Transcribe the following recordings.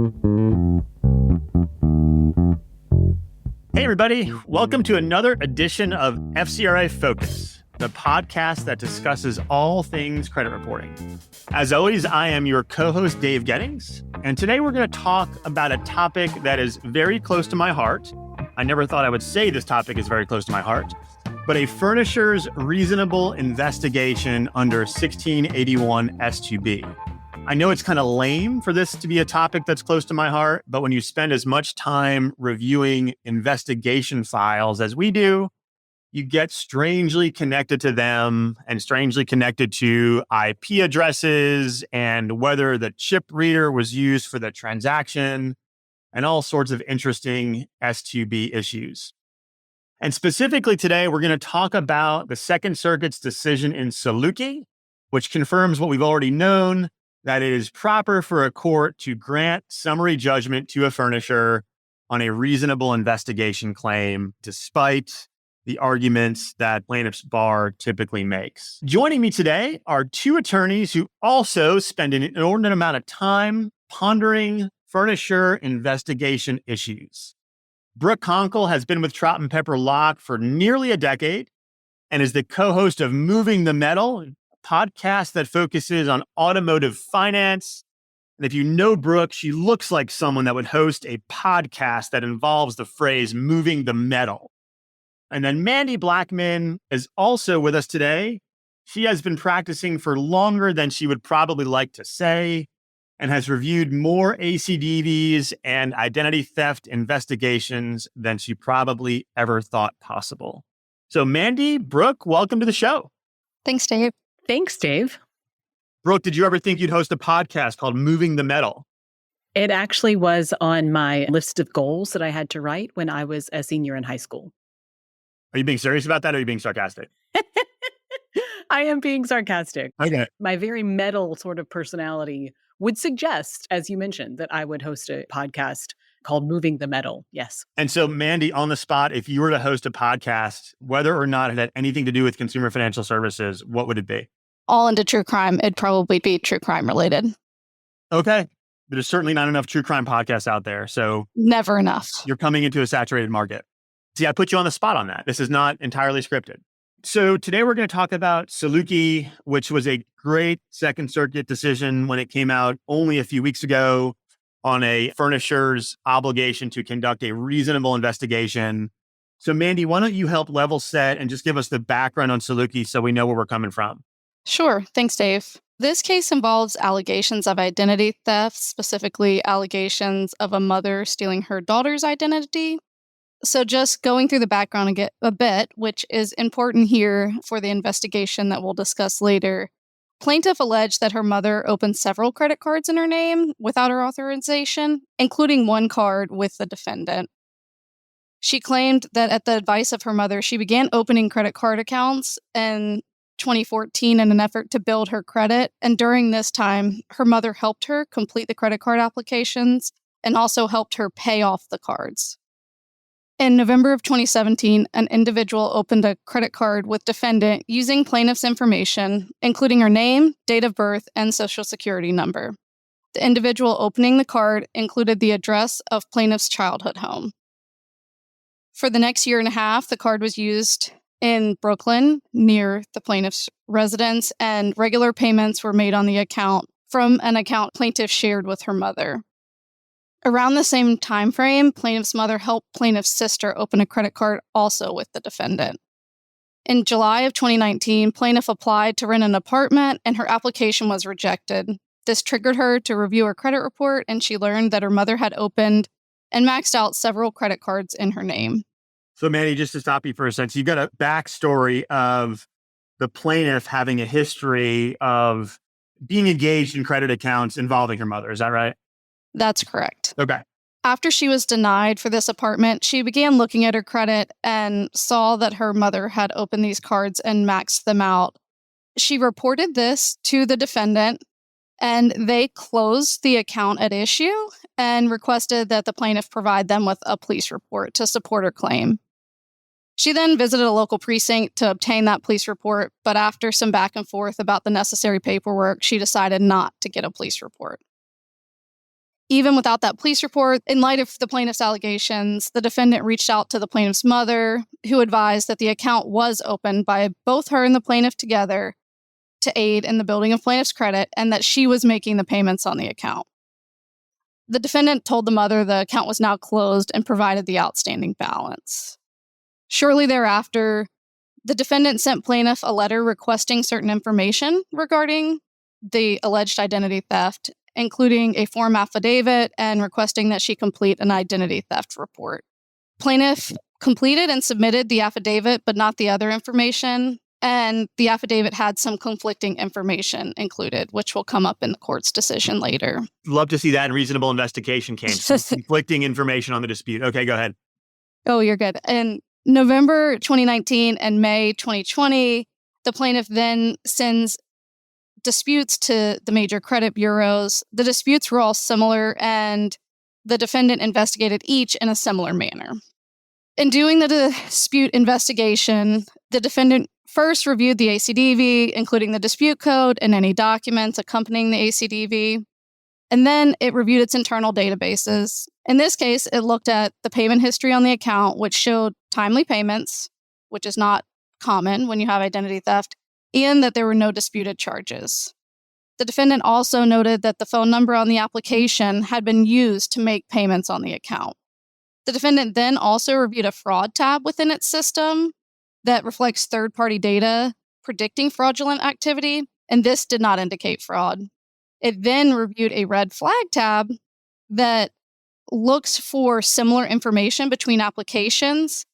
Hey, everybody. Welcome to another edition of FCRA Focus, the podcast that discusses all things credit reporting. As always, I am your co-host, Dave Gettings, and today we're going to talk about a topic that is very close to my heart. I never thought I would say this topic is very close to my heart, but a furnisher's reasonable investigation under 1681 S2B. I know it's kind of lame for this to be a topic that's close to my heart, but when you spend as much time reviewing investigation files as we do, you get strangely connected to them and strangely connected to IP addresses and whether the chip reader was used for the transaction and all sorts of interesting S2B issues. And specifically today, we're going to talk about the Second Circuit's decision in Suluki, which confirms what we've already known, that it is proper for a court to grant summary judgment to a furnisher on a reasonable investigation claim, despite the arguments that plaintiff's bar typically makes. Joining me today are two attorneys who also spend an inordinate amount of time pondering furnisher investigation issues. Brooke Conkle has been with Trout and Pepper Locke for nearly a decade and is the co-host of Moving the Metal, podcast that focuses on automotive finance. And if you know Brooke, she looks like someone that would host a podcast that involves the phrase moving the metal. And then Mandi Blackmon is also with us today. She has been practicing for longer than she would probably like to say and has reviewed more ACDVs and identity theft investigations than she probably ever thought possible. So Mandi, Brooke, welcome to the show. Thanks, Dave. Thanks, Dave. Brooke, did you ever think you'd host a podcast called Moving the Metal? It actually was on my list of goals that I had to write when I was a senior in high school. Are you being serious about that or are you being sarcastic? I am being sarcastic. Okay. My very metal sort of personality would suggest, as you mentioned, that I would host a podcast called Moving the Metal. Yes. And so, Mandi, on the spot, if you were to host a podcast, whether or not it had anything to do with consumer financial services, what would it be? All into true crime. It'd probably be true crime related. Okay. There's certainly not enough true crime podcasts out there. So never enough. You're coming into a saturated market. See, I put you on the spot on that. This is not entirely scripted. So today we're going to talk about Suluki, which was a great Second Circuit decision when it came out only a few weeks ago on a furnisher's obligation to conduct a reasonable investigation. So Mandi, why don't you help level set and just give us the background on Suluki so we know where we're coming from? Sure. Thanks, Dave. This case involves allegations of identity theft, specifically allegations of a mother stealing her daughter's identity. So just going through the background a bit, which is important here for the investigation that we'll discuss later. Plaintiff alleged that her mother opened several credit cards in her name without her authorization, including one card with the defendant. She claimed that at the advice of her mother, she began opening credit card accounts in 2014 in an effort to build her credit. And during this time, her mother helped her complete the credit card applications and also helped her pay off the cards. In November of 2017, an individual opened a credit card with defendant using plaintiff's information, including her name, date of birth, and social security number. The individual opening the card included the address of plaintiff's childhood home. For the next year and a half, the card was used in Brooklyn near the plaintiff's residence, and regular payments were made on the account from an account plaintiff shared with her mother. Around the same time frame, plaintiff's mother helped plaintiff's sister open a credit card also with the defendant. In July of 2019, plaintiff applied to rent an apartment and her application was rejected. This triggered her to review her credit report and she learned that her mother had opened and maxed out several credit cards in her name. So Mandi, just to stop you for a second, you've got a backstory of the plaintiff having a history of being engaged in credit accounts involving her mother. Is that right? That's correct. Okay. After she was denied for this apartment, she began looking at her credit and saw that her mother had opened these cards and maxed them out. She reported this to the defendant, and they closed the account at issue and requested that the plaintiff provide them with a police report to support her claim. She then visited a local precinct to obtain that police report, but after some back and forth about the necessary paperwork, she decided not to get a police report. Even without that police report, in light of the plaintiff's allegations, the defendant reached out to the plaintiff's mother, who advised that the account was opened by both her and the plaintiff together to aid in the building of plaintiff's credit, and that she was making the payments on the account. The defendant told the mother the account was now closed and provided the outstanding balance. Shortly thereafter, the defendant sent plaintiff a letter requesting certain information regarding the alleged identity theft, including a form affidavit and requesting that she complete an identity theft report. Plaintiff completed and submitted the affidavit, but not the other information, and the affidavit had some conflicting information included, which will come up in the court's decision later. Love to see that in reasonable investigation case. Conflicting information on the dispute. Okay, go ahead. Oh, you're good. In November 2019 and May 2020, the plaintiff then sends disputes to the major credit bureaus. The disputes were all similar, and the defendant investigated each in a similar manner. In doing the dispute investigation, the defendant first reviewed the ACDV, including the dispute code and any documents accompanying the ACDV, and then it reviewed its internal databases. In this case, it looked at the payment history on the account, which showed timely payments, which is not common when you have identity theft, and that there were no disputed charges. The defendant also noted that the phone number on the application had been used to make payments on the account. The defendant then also reviewed a fraud tab within its system that reflects third-party data predicting fraudulent activity, and this did not indicate fraud. It then reviewed a red flag tab that looks for similar information between applications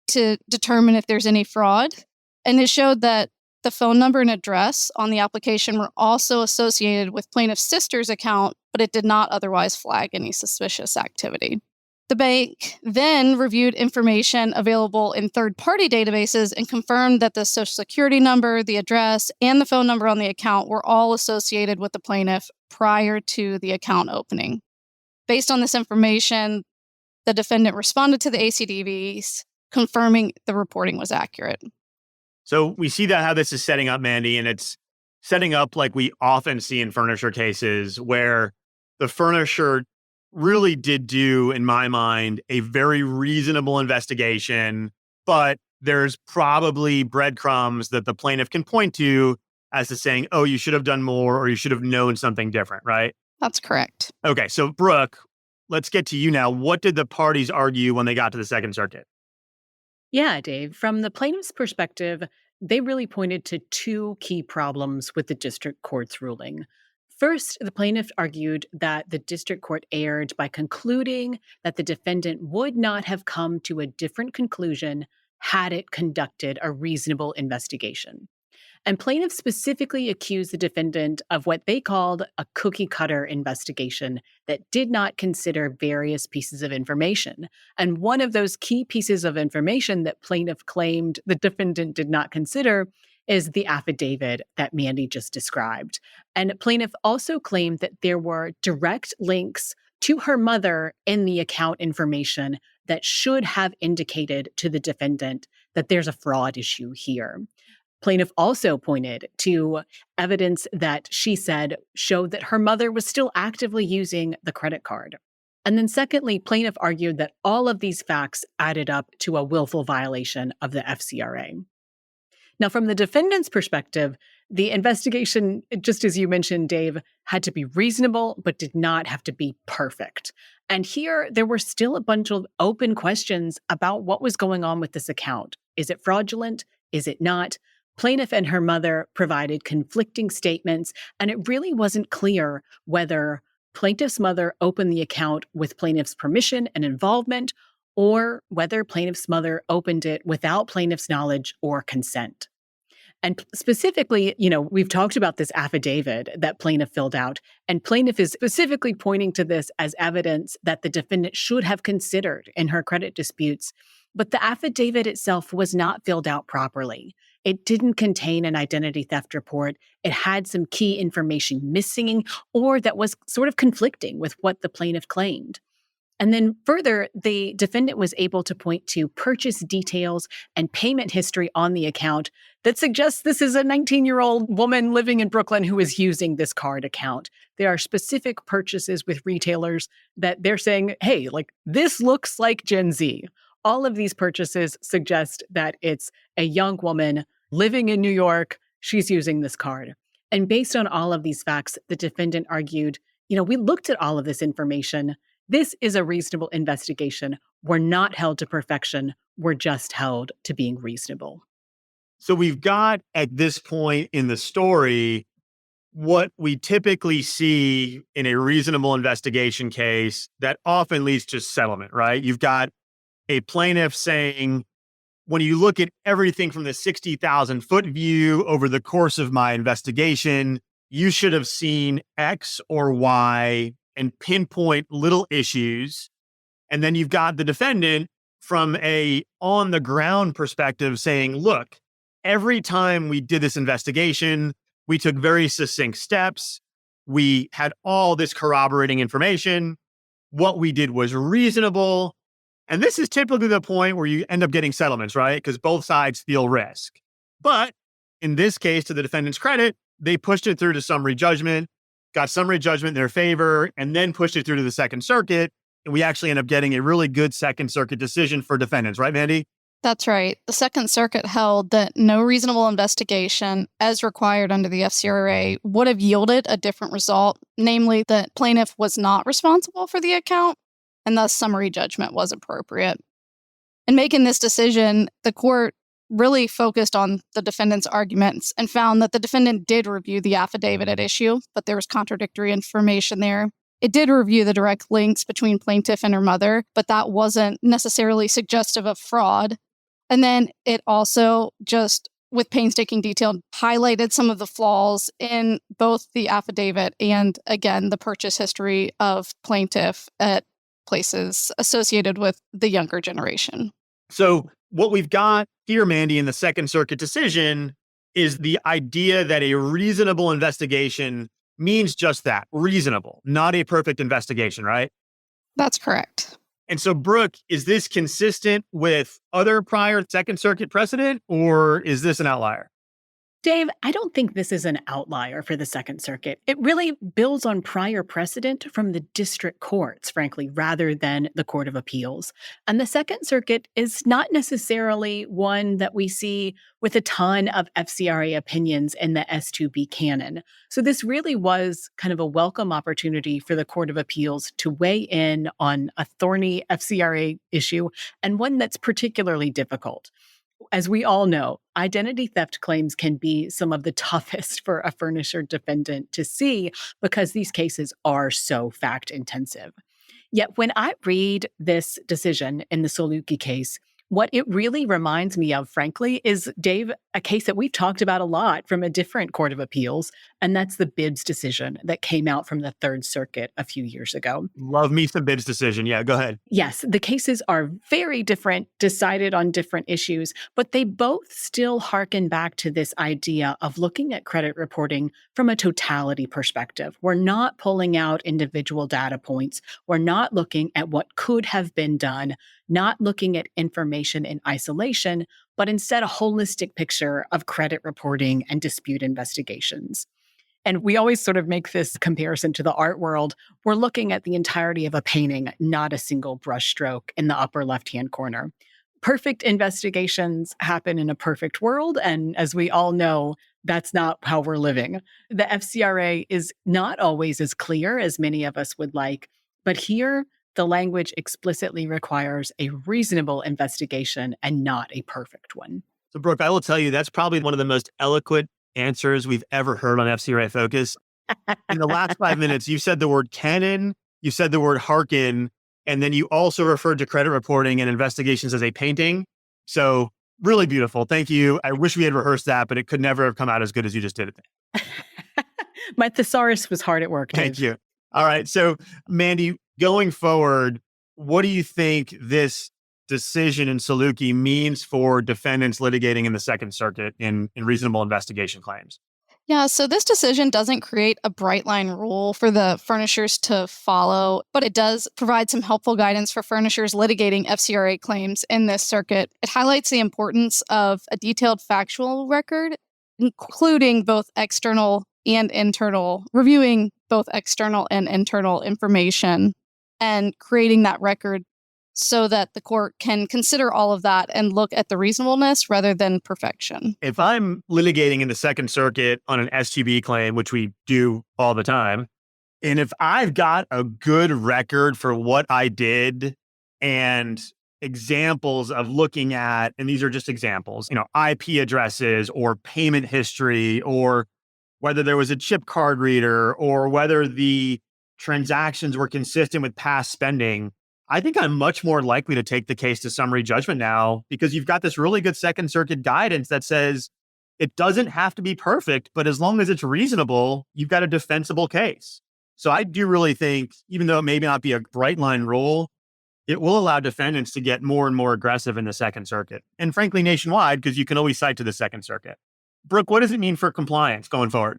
to determine if there's any fraud, and it showed that the phone number and address on the application were also associated with plaintiff's sister's account, but it did not otherwise flag any suspicious activity. The bank then reviewed information available in third-party databases and confirmed that the social security number, the address, and the phone number on the account were all associated with the plaintiff prior to the account opening. Based on this information, the defendant responded to the ACDVs, confirming the reporting was accurate. So we see that how this is setting up, Mandi, and it's setting up like we often see in furnisher cases where the furnisher really did do, in my mind, a very reasonable investigation, but there's probably breadcrumbs that the plaintiff can point to as to saying, oh, you should have done more or you should have known something different, right? That's correct. Okay, so Brooke, let's get to you now. What did the parties argue when they got to the Second Circuit? Yeah, Dave, from the plaintiff's perspective, they really pointed to two key problems with the district court's ruling. First, the plaintiff argued that the district court erred by concluding that the defendant would not have come to a different conclusion had it conducted a reasonable investigation. And plaintiffs specifically accused the defendant of what they called a cookie-cutter investigation that did not consider various pieces of information. And one of those key pieces of information that plaintiff claimed the defendant did not consider is the affidavit that Mandi just described. And plaintiff also claimed that there were direct links to her mother in the account information that should have indicated to the defendant that there's a fraud issue here. Plaintiff also pointed to evidence that she said showed that her mother was still actively using the credit card. And then secondly, plaintiff argued that all of these facts added up to a willful violation of the FCRA. Now, from the defendant's perspective, the investigation, just as you mentioned, Dave, had to be reasonable, but did not have to be perfect. And here, there were still a bunch of open questions about what was going on with this account. Is it fraudulent? Is it not? Plaintiff and her mother provided conflicting statements, and it really wasn't clear whether plaintiff's mother opened the account with plaintiff's permission and involvement, or whether plaintiff's mother opened it without plaintiff's knowledge or consent. And specifically, we've talked about this affidavit that plaintiff filled out, and plaintiff is specifically pointing to this as evidence that the defendant should have considered in her credit disputes. But the affidavit itself was not filled out properly. It didn't contain an identity theft report. It had some key information missing, or that was sort of conflicting with what the plaintiff claimed. And then further, the defendant was able to point to purchase details and payment history on the account that suggests this is a 19-year-old woman living in Brooklyn who is using this card account. There are specific purchases with retailers that they're saying, hey, like this looks like Gen Z. All of these purchases suggest that it's a young woman living in New York. She's using this card. And based on all of these facts, the defendant argued, we looked at all of this information. This is a reasonable investigation. We're not held to perfection. We're just held to being reasonable. So we've got at this point in the story what we typically see in a reasonable investigation case that often leads to settlement, right? You've got a plaintiff saying, when you look at everything from the 60,000 foot view over the course of my investigation, you should have seen X or Y and pinpoint little issues. And then you've got the defendant from a on the ground perspective saying, look, every time we did this investigation, we took very succinct steps. We had all this corroborating information. What we did was reasonable. And this is typically the point where you end up getting settlements, right? Because both sides feel risk. But in this case, to the defendant's credit, they pushed it through to summary judgment, got summary judgment in their favor, and then pushed it through to the Second Circuit. And we actually end up getting a really good Second Circuit decision for defendants, right, Mandi? That's right. The Second Circuit held that no reasonable investigation, as required under the FCRA, would have yielded a different result, namely that plaintiff was not responsible for the account, and thus summary judgment was appropriate. In making this decision, the court really focused on the defendant's arguments and found that the defendant did review the affidavit at issue, but there was contradictory information there. It did review the direct links between plaintiff and her mother, but that wasn't necessarily suggestive of fraud. And then it also just, with painstaking detail, highlighted some of the flaws in both the affidavit and, again, the purchase history of plaintiff at places associated with the younger generation. So what we've got here, Mandi, in the Second Circuit decision is the idea that a reasonable investigation means just that, reasonable, not a perfect investigation, right? That's correct. And so, Brooke, is this consistent with other prior Second Circuit precedent, or is this an outlier? Dave, I don't think this is an outlier for the Second Circuit. It really builds on prior precedent from the district courts, frankly, rather than the Court of Appeals. And the Second Circuit is not necessarily one that we see with a ton of FCRA opinions in the S2B canon. So this really was kind of a welcome opportunity for the Court of Appeals to weigh in on a thorny FCRA issue and one that's particularly difficult. As we all know, identity theft claims can be some of the toughest for a furnisher defendant to see because these cases are so fact intensive. Yet when I read this decision in the Suluki case, what it really reminds me of, frankly, is, Dave, a case that we've talked about a lot from a different Court of Appeals, and that's the Bibbs decision that came out from the Third Circuit a few years ago. Love me some Bibbs decision. Yeah, go ahead. Yes, the cases are very different, decided on different issues, but they both still harken back to this idea of looking at credit reporting from a totality perspective. We're not pulling out individual data points. We're not looking at what could have been done, not looking at information in isolation, but instead a holistic picture of credit reporting and dispute investigations. And we always sort of make this comparison to the art world. We're looking at the entirety of a painting, not a single brushstroke in the upper left-hand corner. Perfect investigations happen in a perfect world, and as we all know, that's not how we're living. The FCRA is not always as clear as many of us would like, but here, the language explicitly requires a reasonable investigation and not a perfect one. So, Brooke, I will tell you, that's probably one of the most eloquent answers we've ever heard on FCRA Focus. In the last 5 minutes, you said the word canon, you said the word hearken, and then you also referred to credit reporting and investigations as a painting. So, really beautiful. Thank you. I wish we had rehearsed that, but it could never have come out as good as you just did it. My thesaurus was hard at work, Dave. Thank you. All right. So, Mandi, going forward, what do you think this decision in Suluki means for defendants litigating in the Second Circuit in reasonable investigation claims? Yeah, so this decision doesn't create a bright line rule for the furnishers to follow, but it does provide some helpful guidance for furnishers litigating FCRA claims in this circuit. It highlights the importance of a detailed factual record, including both external and internal, reviewing both external and internal information and creating that record so that the court can consider all of that and look at the reasonableness rather than perfection. If I'm litigating in the Second Circuit on an STB claim, which we do all the time, and if I've got a good record for what I did and examples of looking at, and these are just examples, IP addresses or payment history, or whether there was a chip card reader, or whether the transactions were consistent with past spending, I think I'm much more likely to take the case to summary judgment now, because you've got this really good Second Circuit guidance that says it doesn't have to be perfect, but as long as it's reasonable, you've got a defensible case. So I do really think, even though it may not be a bright line rule, it will allow defendants to get more and more aggressive in the Second Circuit, and frankly, nationwide, because you can always cite to the Second Circuit. Brooke, what does it mean for compliance going forward?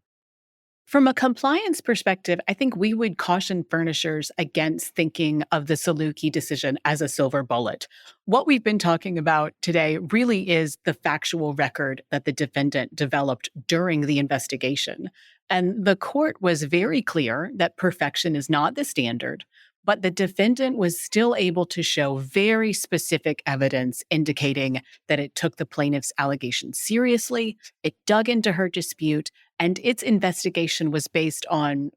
From a compliance perspective, I think we would caution furnishers against thinking of the Suluki decision as a silver bullet. What we've been talking about today really is the factual record that the defendant developed during the investigation. And the court was very clear that perfection is not the standard, but the defendant was still able to show very specific evidence indicating that it took the plaintiff's allegations seriously, it dug into her dispute, and its investigation was based on,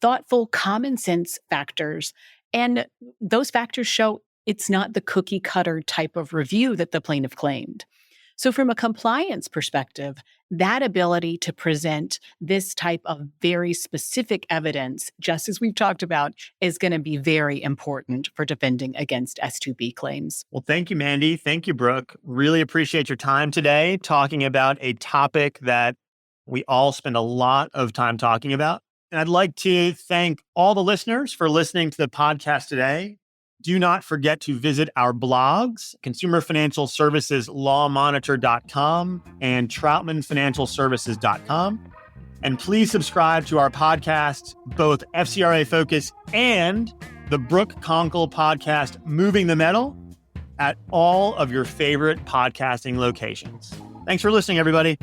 thoughtful, common sense factors. And those factors show it's not the cookie cutter type of review that the plaintiff claimed. So from a compliance perspective, that ability to present this type of very specific evidence, just as we've talked about, is going to be very important for defending against S2B claims. Well, thank you, Mandi. Thank you, Brooke. Really appreciate your time today talking about a topic that we all spend a lot of time talking about. And I'd like to thank all the listeners for listening to the podcast today. Do not forget to visit our blogs, consumerfinancialserviceslawmonitor.com and troutmanfinancialservices.com. And please subscribe to our podcasts, both FCRA Focus and the Brooke Conkle podcast, Moving the Metal, at all of your favorite podcasting locations. Thanks for listening, everybody.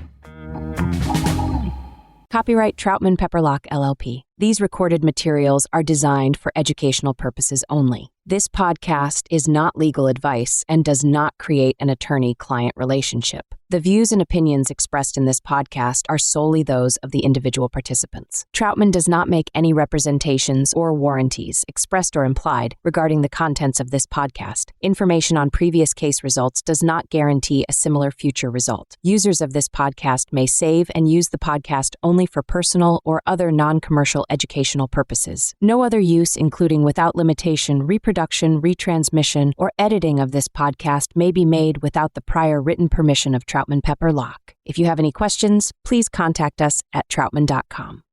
Copyright Troutman Pepperlock, LLP. These recorded materials are designed for educational purposes only. This podcast is not legal advice and does not create an attorney-client relationship. The views and opinions expressed in this podcast are solely those of the individual participants. Troutman does not make any representations or warranties, expressed or implied, regarding the contents of this podcast. Information on previous case results does not guarantee a similar future result. Users of this podcast may save and use the podcast only for personal or other non-commercial educational purposes. No other use, including without limitation, reproduction, retransmission, or editing of this podcast may be made without the prior written permission of Troutman Pepperlock. If you have any questions, please contact us at troutman.com.